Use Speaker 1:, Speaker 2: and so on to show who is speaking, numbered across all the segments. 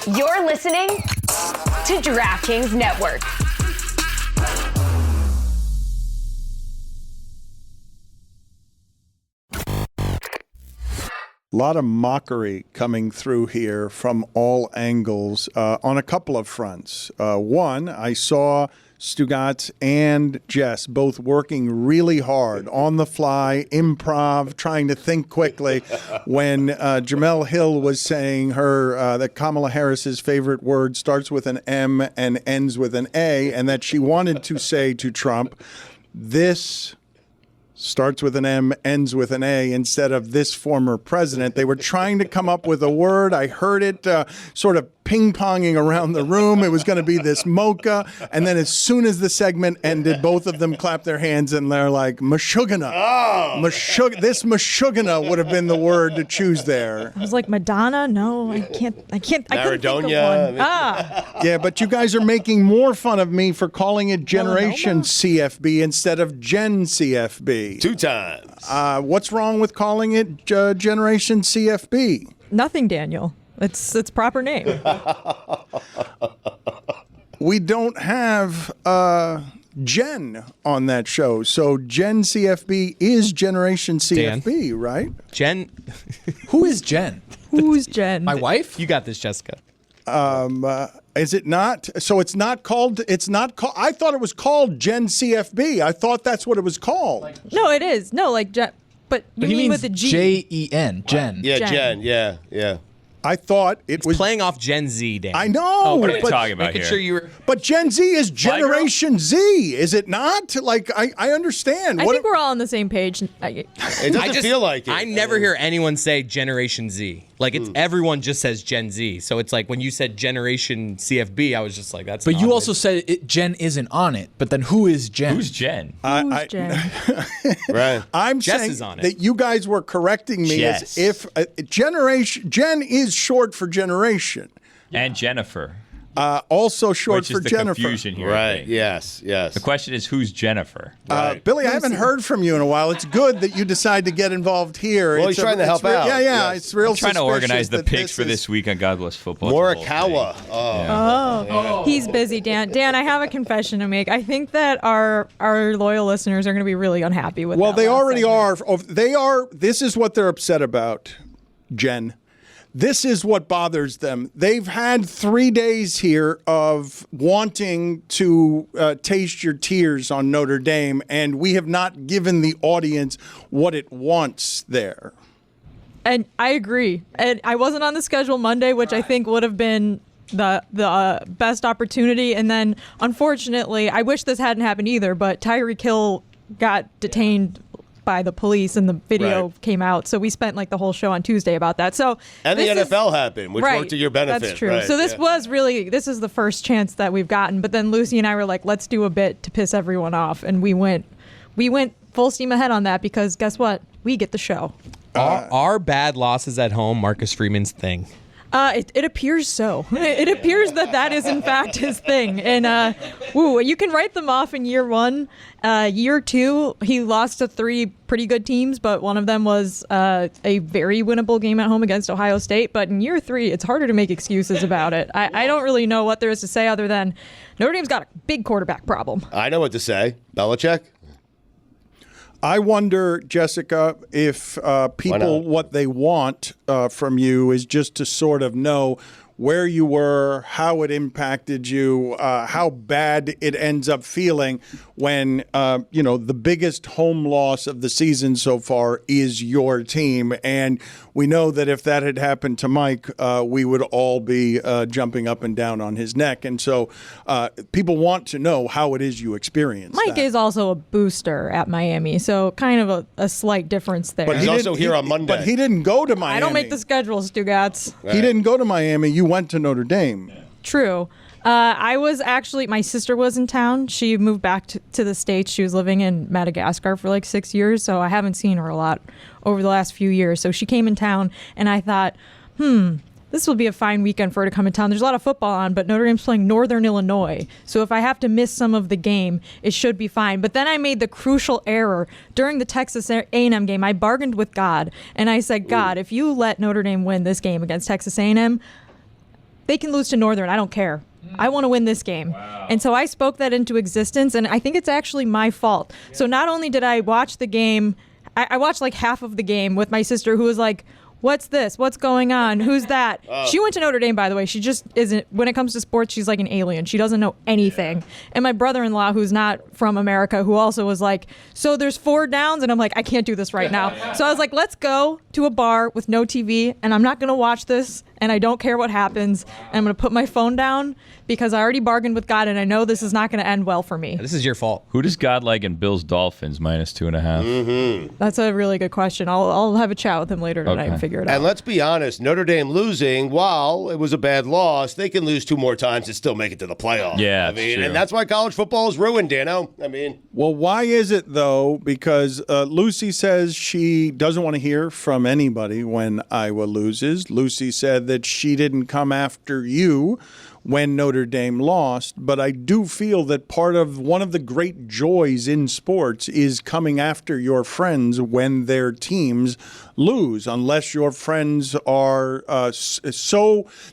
Speaker 1: You're listening to DraftKings Network.
Speaker 2: A lot of mockery coming through here from all angles on a couple of fronts. One, I saw Stugotz and Jess both working really hard on the fly, improv, trying to think quickly when Jamel Hill was saying that Kamala Harris's favorite word starts with an M and ends with an A, and that she wanted to say to Trump, this starts with an M, ends with an A, instead of this former president. They were trying to come up with a word. I heard it sort of ping-ponging around the room. It was going to be this mocha. And then as soon as the segment ended, both of them clapped their hands and they're like, Meshuggah. Oh. This Meshuggah would have been the word to choose there.
Speaker 3: I was like, Madonna? No, I can't. I couldn't think of one.
Speaker 2: Yeah, but you guys are making more fun of me for calling it Generation CFB instead of Gen CFB.
Speaker 4: 2 times.
Speaker 2: What's wrong with calling it Generation CFB?
Speaker 3: Nothing, Daniel. It's proper name.
Speaker 2: We don't have Jen on that show, so Gen CFB is Generation CFB,
Speaker 5: Dan.
Speaker 2: Right?
Speaker 5: Jen.
Speaker 6: Who is Jen?
Speaker 3: Who's Jen?
Speaker 6: My wife?
Speaker 5: You got this, Jessica.
Speaker 2: Is it not? So it's not called. I thought it was called Gen CFB. I thought that's what it was called.
Speaker 3: No, it is. No, like Jen. But you mean with a G?
Speaker 6: Jen. Jen.
Speaker 4: Yeah, Jen. Yeah.
Speaker 2: I thought it was
Speaker 5: playing off Gen Z, Dan.
Speaker 2: I know.
Speaker 7: Oh, what are you talking about here?
Speaker 5: Sure you were.
Speaker 2: But Gen Z is Generation Z, is it not? Like, I understand.
Speaker 3: I think we're all on the same page.
Speaker 4: It doesn't feel like it.
Speaker 5: I never hear anyone say Generation Z. Like, it's everyone just says Gen Z. So it's like when you said Generation CFB, I was just like, that's.
Speaker 6: But you also said Jen isn't on it. But then who is Jen?
Speaker 7: Who's Jen?
Speaker 3: Who's Jen?
Speaker 4: Right.
Speaker 2: I'm
Speaker 5: Jess
Speaker 2: saying
Speaker 5: is on it.
Speaker 2: that you guys were correcting me as if Jen is short for generation.
Speaker 7: And Jennifer.
Speaker 2: Also short
Speaker 7: Which
Speaker 2: for
Speaker 7: is the
Speaker 2: Jennifer.
Speaker 7: confusion here. I
Speaker 4: Right.
Speaker 7: think.
Speaker 4: Yes.
Speaker 7: The question is, who's Jennifer?
Speaker 4: Right.
Speaker 2: Billy, I haven't heard from you in a while. It's good that you decide to get involved here.
Speaker 4: Well, he's trying to help out.
Speaker 2: Yeah.
Speaker 4: Yes.
Speaker 2: It's real.
Speaker 7: I'm trying to organize the
Speaker 2: suspicious that
Speaker 7: picks for this week on God Bless Football.
Speaker 4: Morikawa.
Speaker 3: Oh, he's busy, Dan. Dan, I have a confession to make. I think that our loyal listeners are going to be really unhappy with.
Speaker 2: Well,
Speaker 3: that
Speaker 2: they
Speaker 3: last
Speaker 2: already
Speaker 3: segment.
Speaker 2: are. They are. This is what they're upset about, Jen. This is what bothers them. They've had 3 days here of wanting to taste your tears on Notre Dame, and we have not given the audience what it wants there.
Speaker 3: And I agree. And I wasn't on the schedule Monday, which I think would have been the best opportunity. And then, unfortunately, I wish this hadn't happened either, but Tyreek Hill got detained by the police and the video came out. So we spent like the whole show on Tuesday about that. So
Speaker 4: And the NFL happened, which worked to your benefit.
Speaker 3: That's true.
Speaker 4: Right,
Speaker 3: so this is the first chance that we've gotten. But then Lucy and I were like, let's do a bit to piss everyone off. And we went full steam ahead on that because guess what? We get the show.
Speaker 5: Are bad losses at home Marcus Freeman's thing?
Speaker 3: It appears so. It appears that is in fact his thing. And you can write them off in year one. Year two, he lost to 3 pretty good teams, but one of them was a very winnable game at home against Ohio State. But in year 3, it's harder to make excuses about it. I don't really know what there is to say other than Notre Dame's got a big quarterback problem.
Speaker 4: I know what to say. Belichick?
Speaker 2: I wonder, Jessica, if people, what they want from you is just to sort of know where you were, how it impacted you, how bad it ends up feeling when, the biggest home loss of the season so far is your team. And we know that if that had happened to Mike, we would all be jumping up and down on his neck. And so people want to know how it is you experience
Speaker 3: Mike is also a booster at Miami, so kind of a slight difference there.
Speaker 4: But he's also here on Monday.
Speaker 2: But he didn't go to Miami.
Speaker 3: I don't make the schedule, Stugotz.
Speaker 4: Right.
Speaker 2: He didn't go to Miami. You went to Notre Dame. Yeah.
Speaker 3: True. I was actually, my sister was in town. She moved back to the States. She was living in Madagascar for like 6 years, so I haven't seen her a lot over the last few years. So she came in town, and I thought, this will be a fine weekend for her to come in town. There's a lot of football on, but Notre Dame's playing Northern Illinois. So if I have to miss some of the game, it should be fine. But then I made the crucial error during the Texas A&M game. I bargained with God, and I said, God, if you let Notre Dame win this game against Texas A&M, they can lose to Northern. I don't care. I want to win this game. And so I spoke that into existence, and I think it's actually my fault. So not only did I watch the game, I watched like half of the game with my sister, who was like, what's this? What's going on? Who's that? She went to Notre Dame, by the way. She just isn't, when it comes to sports, she's like an alien. She doesn't know anything. And my brother-in-law, who's not from America, who also was like, so there's 4 downs? And I'm like, I can't do this right now. So I was like, let's go to a bar with no TV, and I'm not going to watch this, and I don't care what happens. And I'm going to put my phone down because I already bargained with God, and I know this is not going to end well for me.
Speaker 5: This is your fault.
Speaker 7: Who does God like in Bills Dolphins -2.5?
Speaker 3: That's a really good question. I'll have a chat with him later tonight and figure it out.
Speaker 4: And let's be honest, Notre Dame losing, while it was a bad loss, they can lose 2 more times and still make it to the playoff.
Speaker 7: Yeah,
Speaker 4: I mean,
Speaker 7: true.
Speaker 4: and that's why college football is ruined, Dano. I mean,
Speaker 2: Well, why is it, though? Because Lucy says she doesn't want to hear from anybody when Iowa loses. Lucy said that she didn't come after you when Notre Dame lost, but I do feel that part of one of the great joys in sports is coming after your friends when their teams lose, unless your friends are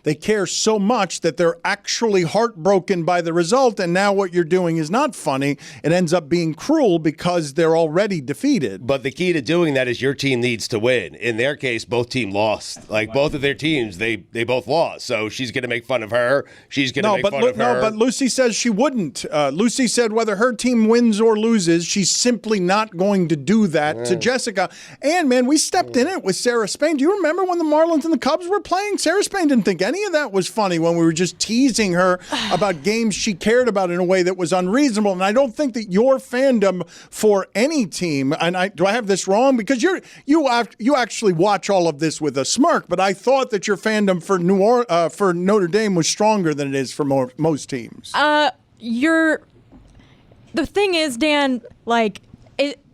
Speaker 2: they care so much that they're actually heartbroken by the result, and now what you're doing is not funny. It ends up being cruel because they're already defeated.
Speaker 4: but the key to doing that is your team needs to win. In their case, both teams lost. Like both of their teams, they both lost. So she's going to make fun of her. She's going to make fun of her.
Speaker 2: No, but Lucy says she wouldn't. Lucy said whether her team wins or loses, she's simply not going to do that to Jessica. And, man, we stepped in it with Sarah Spain. Do you remember when the Marlins and the Cubs were playing? Sarah Spain didn't think any of that was funny when we were just teasing her about games she cared about in a way that was unreasonable. And I don't think that your fandom for any team, and do I have this wrong? Because you actually watch all of this with a smirk, but I thought that your fandom for Notre Dame was stronger than it is for most teams.
Speaker 3: The thing is, Dan, like,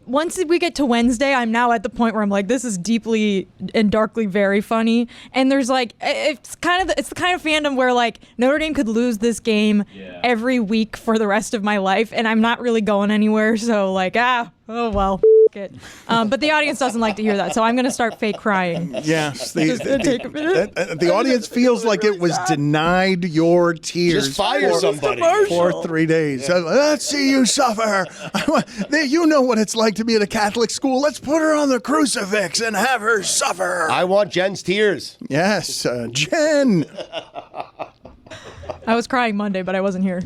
Speaker 3: once we get to Wednesday, I'm now at the point where I'm like, this is deeply and darkly very funny. And there's like, it's the kind of fandom where like Notre Dame could lose this game every week for the rest of my life, and I'm not really going anywhere. So like, oh well. It. But the audience doesn't like to hear that, so I'm going to start fake crying.
Speaker 2: Yes,
Speaker 3: the
Speaker 2: audience feels like it was denied your tears.
Speaker 4: Just fire somebody.
Speaker 2: For 3 days. Let's see you suffer. You know what it's like to be at a Catholic school. Let's put her on the crucifix and have her suffer.
Speaker 4: I want Jen's tears.
Speaker 2: Yes, Jen.
Speaker 3: I was crying Monday, but I wasn't here.